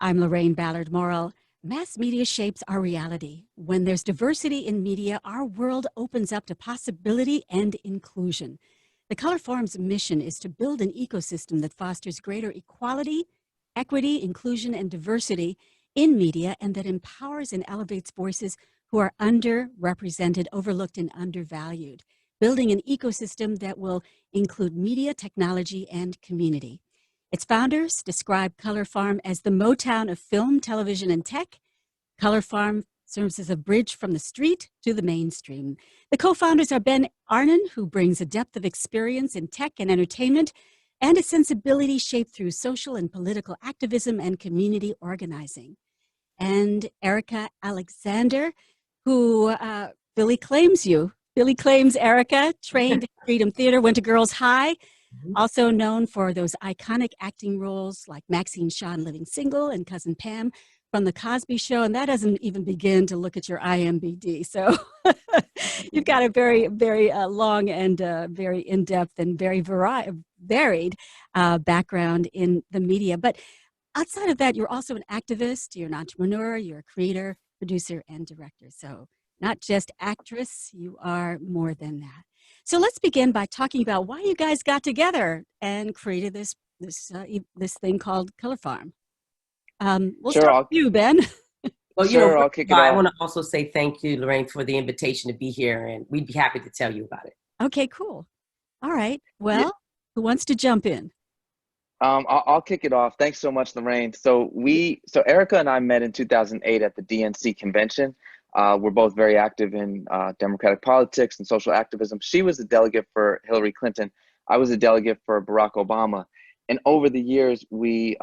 I'm Loraine Ballard Morrill. Mass media shapes our reality. When there's diversity in media, our world opens up to possibility and inclusion. The Color Forum's mission is to build an ecosystem that fosters greater equality, equity, inclusion, and diversity in media, and that empowers and elevates voices who are underrepresented, overlooked, and undervalued, building an ecosystem that will include media, technology, and community. Its founders describe Color Farm as the Motown of film, television, and tech. Color Farm serves as a bridge from the street to the mainstream. The co-founders are Aron, who brings a depth of experience in tech and entertainment, and a sensibility shaped through social and political activism and community organizing. And Erika Alexander, who Billy claims you. Billy claims Erika, trained at Freedom Theater, went to Girls High, also known for those iconic acting roles like Maxine Shaw in Living Single and Cousin Pam from The Cosby Show. And that doesn't even begin to look at your IMDb. So you've got a very, very long and very in-depth and very varied background in the media. But outside of that, you're also an activist, you're an entrepreneur, you're a creator, producer, and director. So not just actress, you are more than that. So let's begin by talking about why you guys got together and created this thing called Color Farm. We'll Sure, start with you, Ben. Well, sure, I'll kick it I off. want to also say thank you, Loraine, for the invitation to be here, and we'd be happy to tell you about it. Okay, cool. All right. Well, who wants to jump in? I'll kick it off. Thanks so much, Loraine. So Erika and I met in 2008 at the DNC convention. We're both very active in democratic politics and social activism. She was a delegate for Hillary Clinton. I was a delegate for Barack Obama. And over the years, we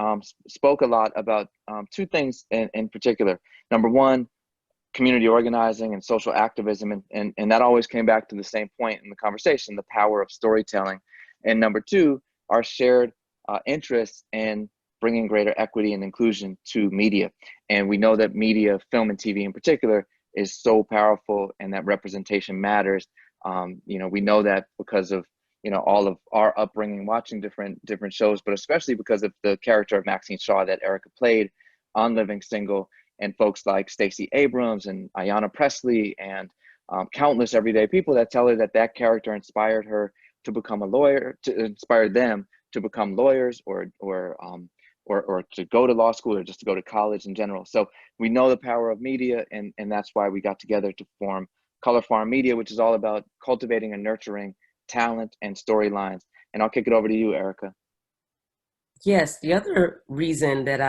spoke a lot about two things in particular. Number one, community organizing and social activism. And that always came back to the same point in the conversation, the power of storytelling. And number two, our shared interests in bringing greater equity and inclusion to media. And we know that media, film and TV in particular, is so powerful and that representation matters. We know that because of all of our upbringing watching different shows, but especially because of the character of Maxine Shaw that Erika played on Living Single, and folks like Stacey Abrams and Ayanna Pressley and countless everyday people that tell her that character inspired her to become a lawyer, to inspire them to become lawyers or to go to law school or just to go to college in general. So we know the power of media, and that's why we got together to form Color Farm Media, which is all about cultivating and nurturing talent and storylines. And I'll kick it over to you, Erika. Yes, the other reason that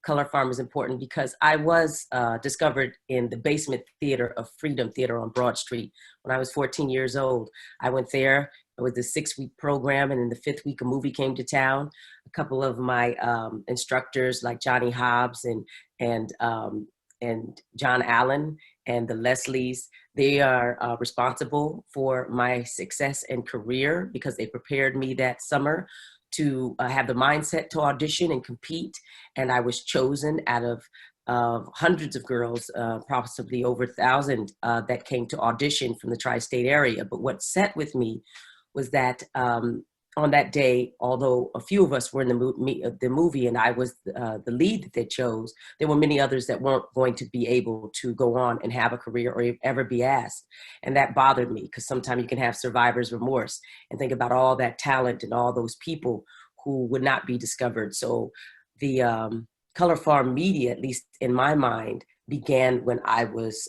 Color Farm is important because I was discovered in the basement theater of Freedom Theater on Broad Street when I was 14 years old. I went there. It was a 6-week program, and in the 5th week, a movie came to town. A couple of my instructors, like Johnny Hobbs and John Allen and the Leslies, they are responsible for my success and career because they prepared me that summer to have the mindset to audition and compete. And I was chosen out of hundreds of girls, possibly over 1,000 that came to audition from the tri-state area. But what set with me was that on that day, although a few of us were in the movie and I was the lead that they chose, there were many others that weren't going to be able to go on and have a career or ever be asked. And that bothered me because sometimes you can have survivor's remorse and think about all that talent and all those people who would not be discovered. So the Color Farm Media, at least in my mind, began when I was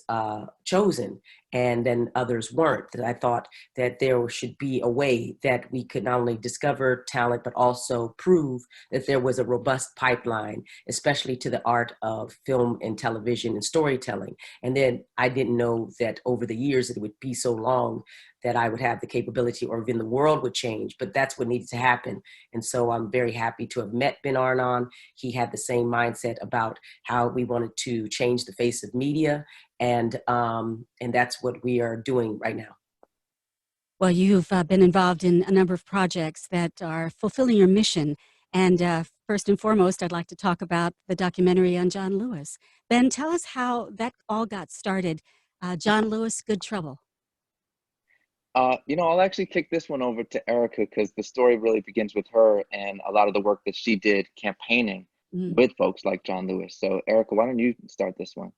chosen, and then others weren't. That I thought that there should be a way that we could not only discover talent, but also prove that there was a robust pipeline, especially to the art of film and television and storytelling. And then I didn't know that over the years it would be so long that I would have the capability or even the world would change, but that's what needed to happen. And so I'm very happy to have met Ben Aron. He had the same mindset about how we wanted to change the face of media, and that's what we are doing right now. Well, you've been involved in a number of projects that are fulfilling your mission. And first and foremost, I'd like to talk about the documentary on John Lewis. Ben, tell us how that all got started. John Lewis, Good Trouble. I'll actually kick this one over to Erika because the story really begins with her and a lot of the work that she did campaigning with folks like John Lewis. So Erika, why don't you start this one?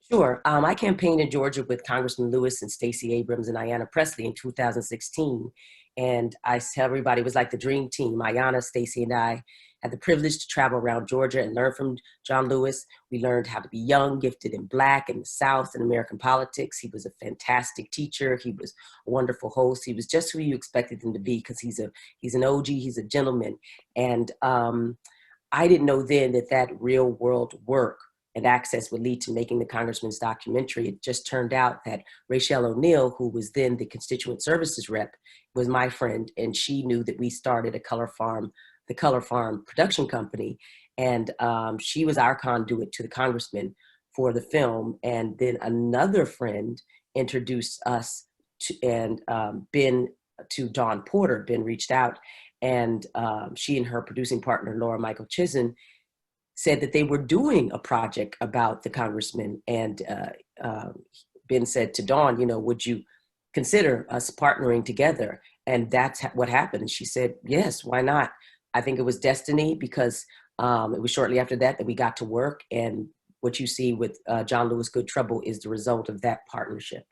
Sure. I campaigned in Georgia with Congressman Lewis and Stacey Abrams and Ayanna Pressley in 2016. And I tell everybody it was like the dream team. Ayanna, Stacey, and I had the privilege to travel around Georgia and learn from John Lewis. We learned how to be young, gifted, and Black in the South in American politics. He was a fantastic teacher. He was a wonderful host. He was just who you expected him to be because he's an OG, he's a gentleman. And I didn't know then that real world work and access would lead to making the congressman's documentary. It just turned out that Rachel O'Neill, who was then the constituent services rep, was my friend, and she knew that we started the Color Farm production company, and she was our conduit to the congressman for the film. And then another friend introduced us to Dawn Porter. Ben reached out, and she and her producing partner, Laura Michael Chisholm, said that they were doing a project about the congressman. And Ben said to Dawn, would you consider us partnering together? And that's what happened. And she said, yes, why not? I think it was destiny because it was shortly after that we got to work. And what you see with John Lewis Good Trouble is the result of that partnership.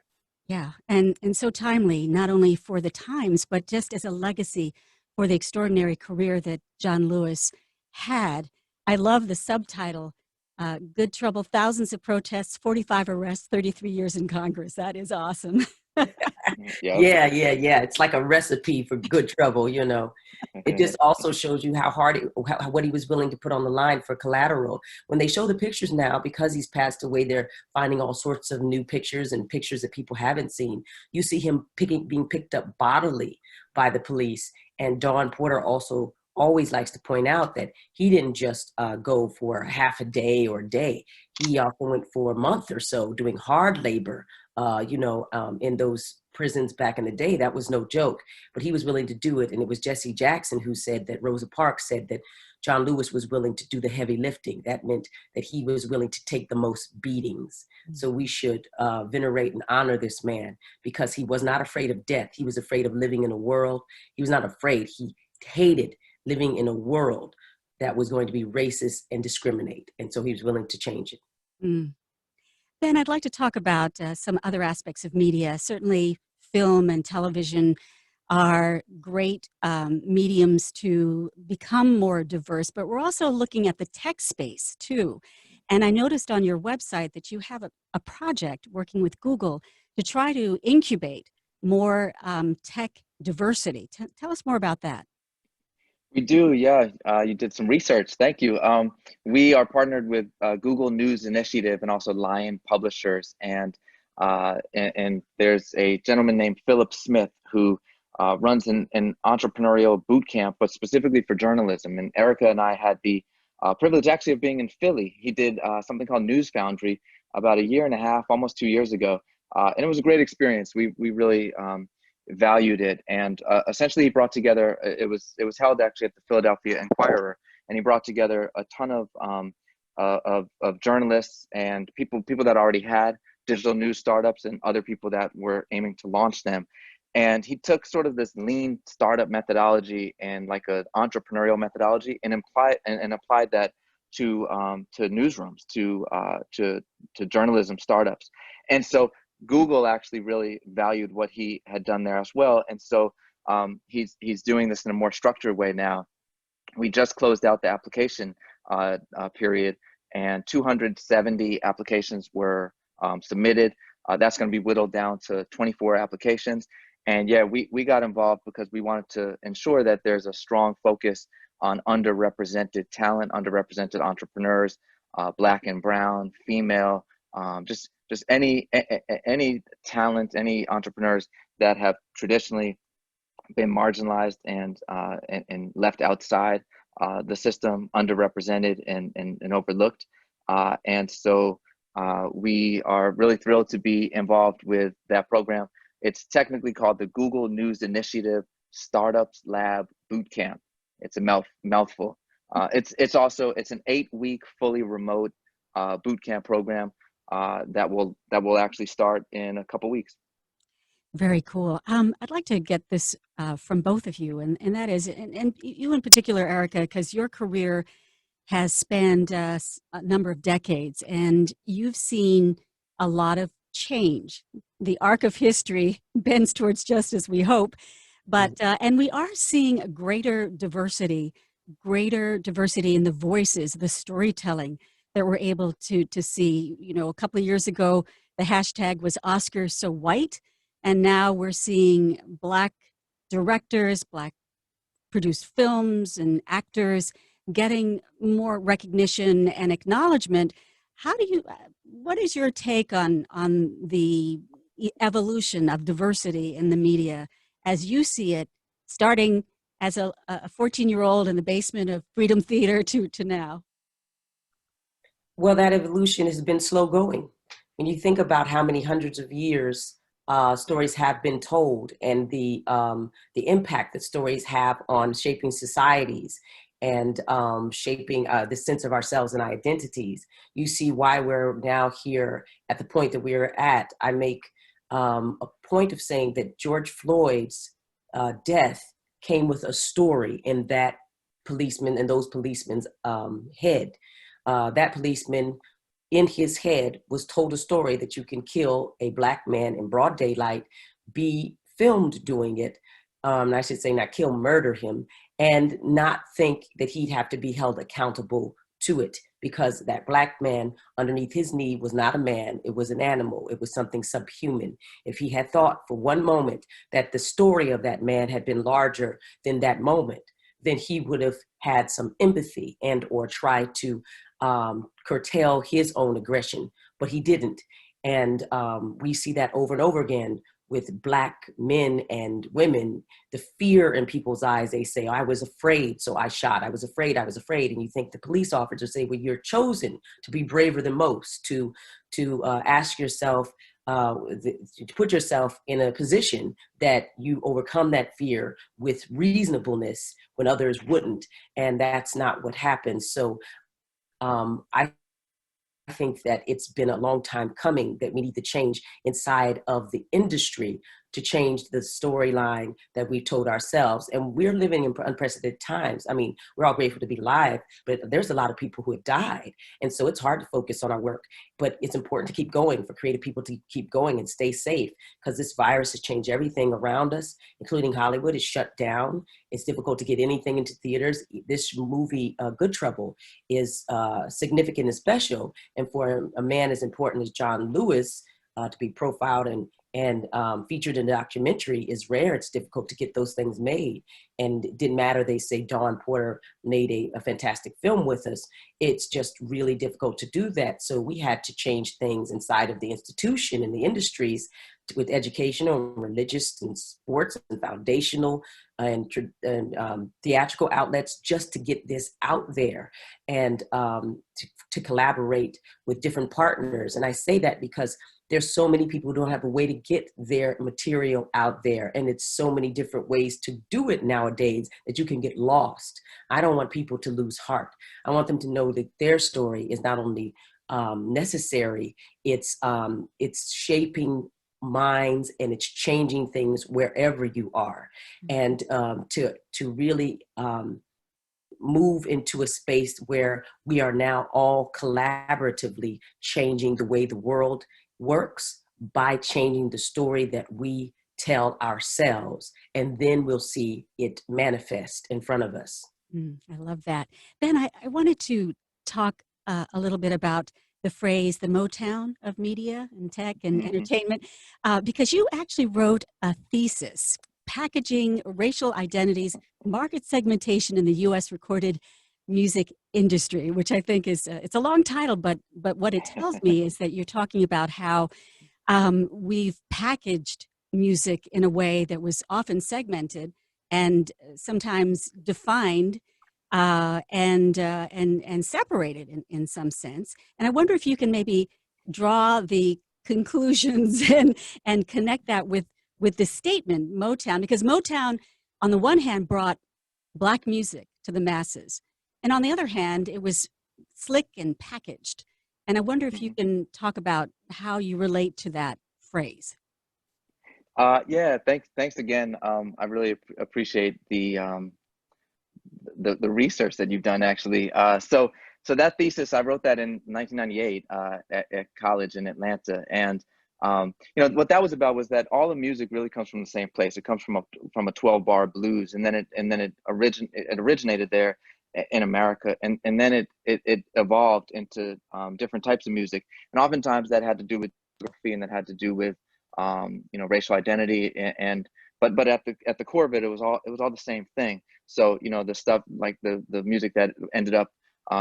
Yeah, and so timely, not only for the times, but just as a legacy for the extraordinary career that John Lewis had. I love the subtitle, Good Trouble, Thousands of Protests, 45 Arrests, 33 Years in Congress. That is awesome. Yeah. It's like a recipe for good trouble, It just also shows you how hard, what he was willing to put on the line for collateral. When they show the pictures now, because he's passed away, they're finding all sorts of new pictures and pictures that people haven't seen. You see him being picked up bodily by the police. And Dawn Porter also always likes to point out that he didn't just go for half a day or a day. He often went for a month or so doing hard labor, in those prisons back in the day. That was no joke, but he was willing to do it. And it was Jesse Jackson who said that, Rosa Parks said that John Lewis was willing to do the heavy lifting. That meant that he was willing to take the most beatings. Mm-hmm. So we should venerate and honor this man because he was not afraid of death. He was afraid of living in a world. He was not afraid. He hated living in a world that was going to be racist and discriminate. And so he was willing to change it. Mm. Ben, I'd like to talk about some other aspects of media. Certainly film and television are great mediums to become more diverse, but we're also looking at the tech space too. And I noticed on your website that you have a project working with Google to try to incubate more tech diversity. Tell us more about that. We do, yeah. You did some research. Thank you. We are partnered with Google News Initiative and also Lion Publishers, and there's a gentleman named Philip Smith who runs an entrepreneurial boot camp, but specifically for journalism. And Erika and I had the privilege actually of being in Philly. He did something called News Foundry about a year and a half, almost 2 years ago, and it was a great experience. We really valued it, and essentially he brought together, it was held actually at the Philadelphia Inquirer, and he brought together a ton of journalists and people that already had digital news startups and other people that were aiming to launch them. And he took sort of this lean startup methodology and like an entrepreneurial methodology and applied that to newsrooms, to journalism startups. And so Google actually really valued what he had done there as well. And so he's doing this in a more structured way now. We just closed out the application period, and 270 applications were submitted. That's going to be whittled down to 24 applications. And yeah, we got involved because we wanted to ensure that there's a strong focus on underrepresented talent, underrepresented entrepreneurs, Black and brown, female, just any talent, any entrepreneurs that have traditionally been marginalized and left outside the system, underrepresented and overlooked. And so we are really thrilled to be involved with that program. It's technically called the Google News Initiative Startups Lab Bootcamp. It's a mouthful. It's an 8-week fully remote bootcamp program that will actually start in a couple weeks. Very cool. I'd like to get this from both of you, and that is, and you in particular, Erika, because your career has spanned a number of decades, and you've seen a lot of change. The arc of history bends towards justice, we hope, but and we are seeing a greater diversity in the voices, the storytelling that we're able to see. You know, a couple of years ago, the hashtag was Oscars So White, and now we're seeing Black directors, Black produced films and actors getting more recognition and acknowledgement. How do you, what is your take on the evolution of diversity in the media as you see it, starting as a 14-year-old in the basement of Freedom Theater to now? Well, that evolution has been slow going. When you think about how many hundreds of years stories have been told, and the impact that stories have on shaping societies and shaping the sense of ourselves and our identities, you see why we're now here at the point that we're at. I make a point of saying that George Floyd's death came with a story in that policeman and those policemen's head. That policeman, in his head, was told a story that you can kill a Black man in broad daylight, be filmed doing it, I should say not kill, murder him, and not think that he'd have to be held accountable to it, because that Black man underneath his knee was not a man, it was an animal, it was something subhuman. If he had thought for one moment that the story of that man had been larger than that moment, then he would have had some empathy and or tried to curtail his own aggression, but he didn't. And we see that over and over again with Black men and women, the fear in people's eyes. They say, I was afraid, so I shot. I was afraid, I was afraid. And you think the police officers say, well, you're chosen to be braver than most, to ask yourself, to put yourself in a position that you overcome that fear with reasonableness when others wouldn't. And that's not what happens. So I think that it's been a long time coming, that we need to change inside of the industry to change the storyline that we told ourselves. And we're living in unprecedented times. I mean, we're all grateful to be alive, but there's a lot of people who have died. And so it's hard to focus on our work, but it's important to keep going, for creative people to keep going and stay safe, because this virus has changed everything around us, including Hollywood is shut down. It's difficult to get anything into theaters. This movie, Good Trouble, is significant and special. And for a man as important as John Lewis to be profiled and featured in the documentary is rare. It's difficult to get those things made. And it didn't matter, they say Dawn Porter made a fantastic film with us. It's just really difficult to do that. So we had to change things inside of the institution and the industries with educational, religious, and sports, and foundational and theatrical outlets, just to get this out there and to collaborate with different partners. And I say that because there's so many people who don't have a way to get their material out there. And it's so many different ways to do it nowadays that you can get lost. I don't want people to lose heart. I want them to know that their story is not only necessary, it's shaping minds, and it's changing things wherever you are. And to really move into a space where we are now all collaboratively changing the way the world works by changing the story that we tell ourselves, and then we'll see it manifest in front of us. I love that. Ben, I wanted to talk a little bit about the phrase, the Motown of media and tech and entertainment, because you actually wrote a thesis, Packaging Racial Identities, Market Segmentation in the U.S. Recorded Music Industry, which I think is, it's a long title, but what it tells me is that you're talking about how we've packaged music in a way that was often segmented and sometimes defined and separated in some sense. And I wonder if you can maybe draw the conclusions and connect that with the statement Motown, because Motown, on the one hand, brought Black music to the masses, and on the other hand, it was slick and packaged. And I wonder if you can talk about how you relate to that phrase. Yeah, thanks again. I really appreciate the the research that you've done actually. So that thesis, I wrote that in 1998 at college in Atlanta, and what that was about was that all the music really comes from the same place. It comes from a 12-bar blues, and then it originated there in America, and then it evolved into different types of music, and oftentimes that had to do with geography, and that had to do with racial identity, but at the core of it, it was all the same thing. So the stuff like the music that ended up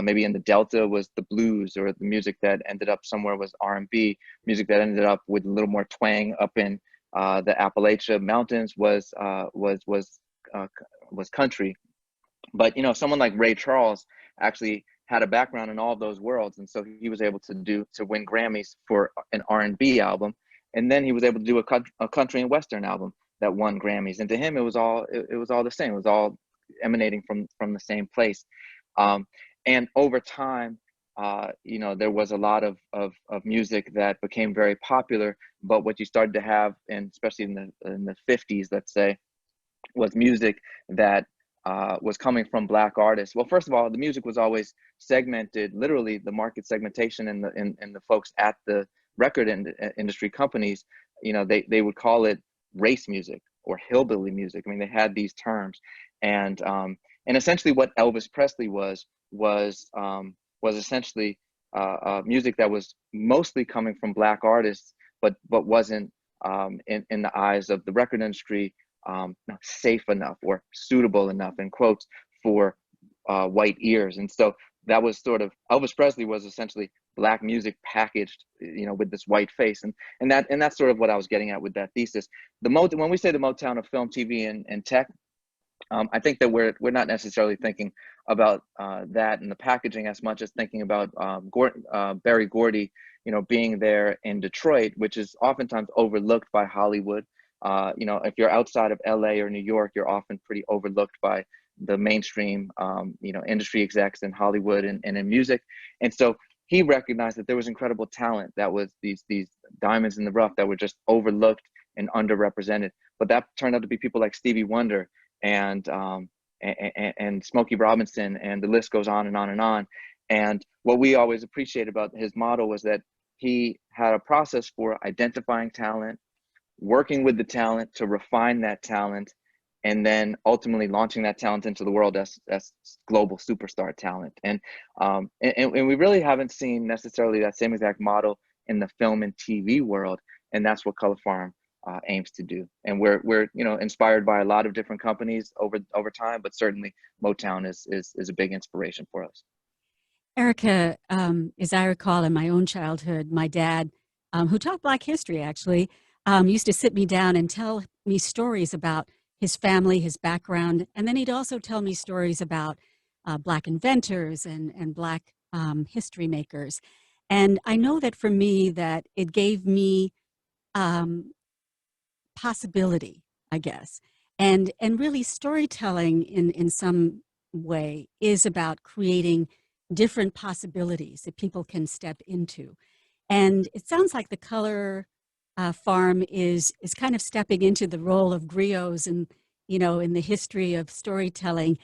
maybe in the Delta was the blues, or the music that ended up somewhere was R&B. Music that ended up with a little more twang up in the Appalachia Mountains was country. But someone like Ray Charles actually had a background in all of those worlds, and so he was able to win Grammys for an R&B album, and then he was able to do a country and western album that won Grammys. And to him, it was all the same. It was all emanating from the same place. And over time, there was a lot of music that became very popular. But what you started to have, and especially in the 50s, let's say, was music that was coming from Black artists. Well, first of all, the music was always segmented. Literally, the market segmentation and the folks at the record industry companies, they would call it race music or hillbilly music. I mean, they had these terms, and essentially what Elvis Presley was essentially music that was mostly coming from Black artists, but wasn't in the eyes of the record industry not safe enough or suitable enough, in quotes, for white ears. And so that was sort of, Elvis Presley was essentially Black music packaged, with this white face, and that's sort of what I was getting at with that thesis. When we say the Motown of film, TV, and tech, I think that we're not necessarily thinking about that in the packaging as much as thinking about Berry Gordy, being there in Detroit, which is oftentimes overlooked by Hollywood. If you're outside of LA or New York, you're often pretty overlooked by the mainstream, industry execs in Hollywood and in music. And so he recognized that there was incredible talent that was these diamonds in the rough that were just overlooked and underrepresented. But that turned out to be people like Stevie Wonder and Smokey Robinson, and the list goes on and on and on. And what we always appreciate about his model was that he had a process for identifying talent, working with the talent to refine that talent, and then ultimately launching that talent into the world as global superstar talent. And we really haven't seen necessarily that same exact model in the film and TV world, and that's what Color Farm aims to do. And we're inspired by a lot of different companies over time, but certainly Motown is a big inspiration for us. Erika, as I recall in my own childhood, my dad, who taught Black history actually, used to sit me down and tell me stories about his family, his background, and then he'd also tell me stories about Black inventors and Black history makers. And I know that for me, that it gave me possibility, I guess. And really storytelling in some way is about creating different possibilities that people can step into. And it sounds like the Color Farm is kind of stepping into the role of griots and, in the history of storytelling,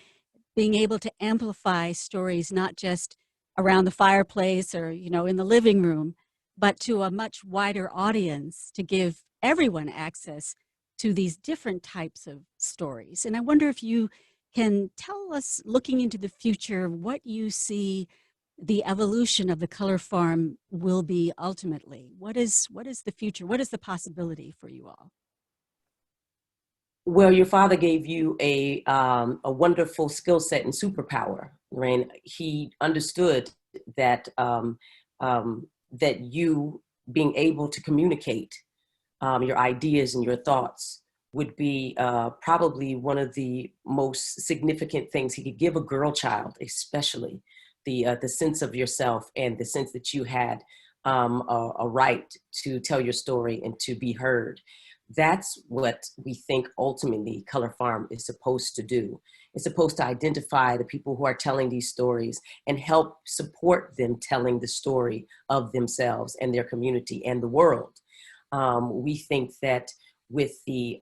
being able to amplify stories, not just around the fireplace or, in the living room, but to a much wider audience, to give everyone access to these different types of stories. And I wonder if you can tell us, looking into the future, what you see the evolution of the Color Farm will be ultimately. What is the future? What is the possibility for you all? Well, your father gave you a wonderful skill set and superpower, Loraine. He understood that that you being able to communicate your ideas and your thoughts would be probably one of the most significant things he could give a girl child, especially the sense of yourself and the sense that you had a right to tell your story and to be heard. That's what we think ultimately Color Farm is supposed to do. It's supposed to identify the people who are telling these stories and help support them telling the story of themselves and their community and the world. We think that with the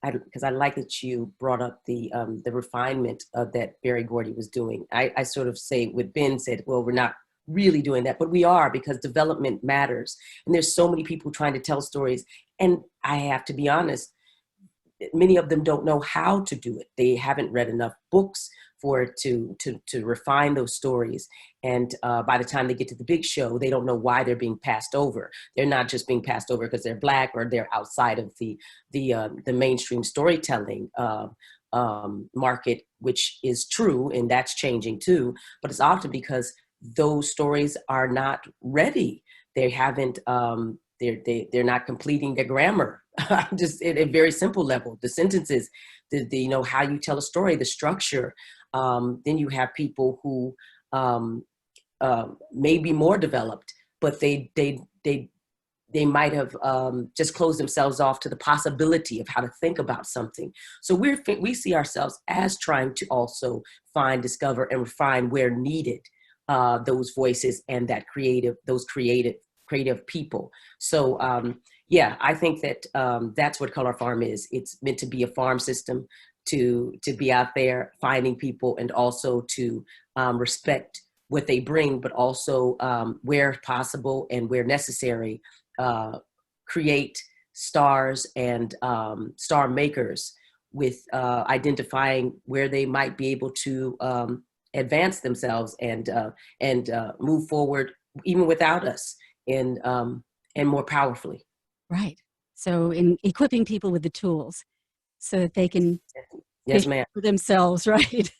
because I like that you brought up the refinement of that Berry Gordy was doing. I sort of say what Ben said, well, we're not really doing that, but we are, because development matters. And there's so many people trying to tell stories. And I have to be honest, many of them don't know how to do it. They haven't read enough books for it to refine those stories. And by the time they get to the big show, they don't know why they're being passed over. They're not just being passed over because they're Black or they're outside of the mainstream storytelling market, which is true, and that's changing too. But it's often because those stories are not ready. They haven't. They're not completing their grammar. Just at a very simple level, the sentences, the how you tell a story, the structure. Then you have people who may be more developed, but they might have just closed themselves off to the possibility of how to think about something. So we see ourselves as trying to also find, discover, and refine where needed those voices and those creative people. So yeah, I think that that's what Color Farm is. It's meant to be a farm system to be out there finding people, and also to respect what they bring, but also where possible and where necessary, create stars and star makers with identifying where they might be able to advance themselves and move forward even without us, and more powerfully. Right. So in equipping people with the tools so that they can Yes, ma'am. for themselves, right?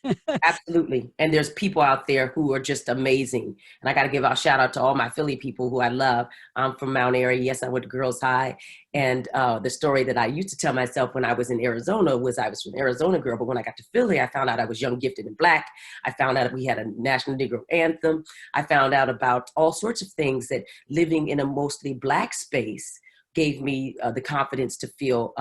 Absolutely. And there's people out there who are just amazing. And I got to give a shout out to all my Philly people who I love. I'm from Mount Airy. Yes, I went to Girls High. And the story that I used to tell myself when I was in Arizona was I was an Arizona girl. But when I got to Philly, I found out I was young, gifted, and Black. I found out we had a National Negro Anthem. I found out about all sorts of things that living in a mostly Black space gave me the confidence to feel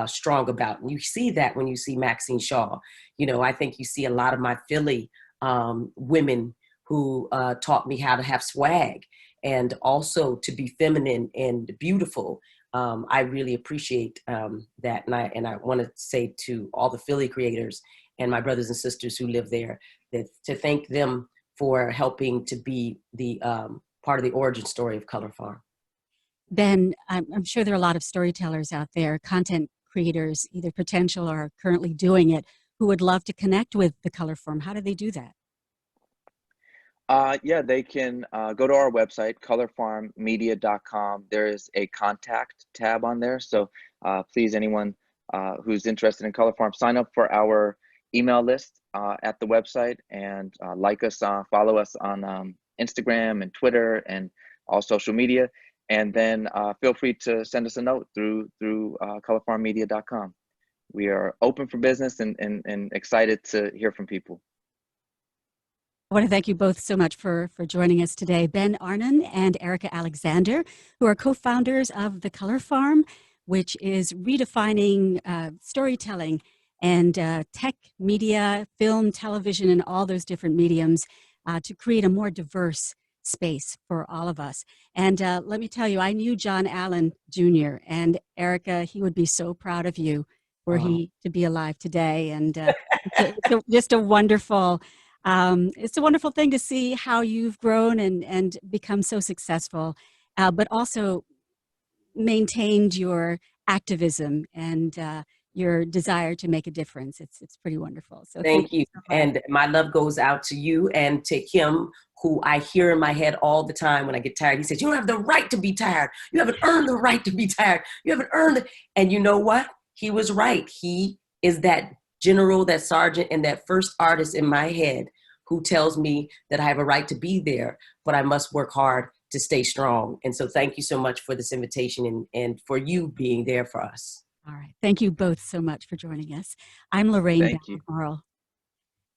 strong about. And you see that when you see Maxine Shaw. I think you see a lot of my Philly women who taught me how to have swag and also to be feminine and beautiful. I really appreciate that. And I want to say to all the Philly creators and my brothers and sisters who live there, that to thank them for helping to be the part of the origin story of Color Farm. Ben, I'm sure there are a lot of storytellers out there, content creators, either potential or currently doing it, who would love to connect with the Color Farm. How do they do that? Yeah, they can go to our website, colorfarmmedia.com. There is a contact tab on there. So please, anyone who's interested in Color Farm, sign up for our email list at the website, and like us, follow us on Instagram and Twitter and all social media. And then feel free to send us a note through colorfarmmedia.com. We are open for business and excited to hear from people. I want to thank you both so much for joining us today. Ben Aron and Erika Alexander, who are co-founders of The Color Farm, which is redefining storytelling and tech media, film, television, and all those different mediums to create a more diverse space for all of us. And let me tell you, I knew John Allen Jr. and Erika, he would be so proud of you were he to be alive today. And just a wonderful, it's a wonderful thing to see how you've grown and become so successful, but also maintained your activism and your desire to make a difference. It's pretty wonderful. So thank you. So and my love goes out to you and to him, who I hear in my head all the time when I get tired. He says, "You don't have the right to be tired. You haven't earned the right to be tired. You haven't earned it." And you know what? He was right. He is that general, that sergeant, and that first artist in my head who tells me that I have a right to be there, but I must work hard to stay strong. And so thank you so much for this invitation and for you being there for us. All right. Thank you both so much for joining us. I'm Loraine Ballard Morrill.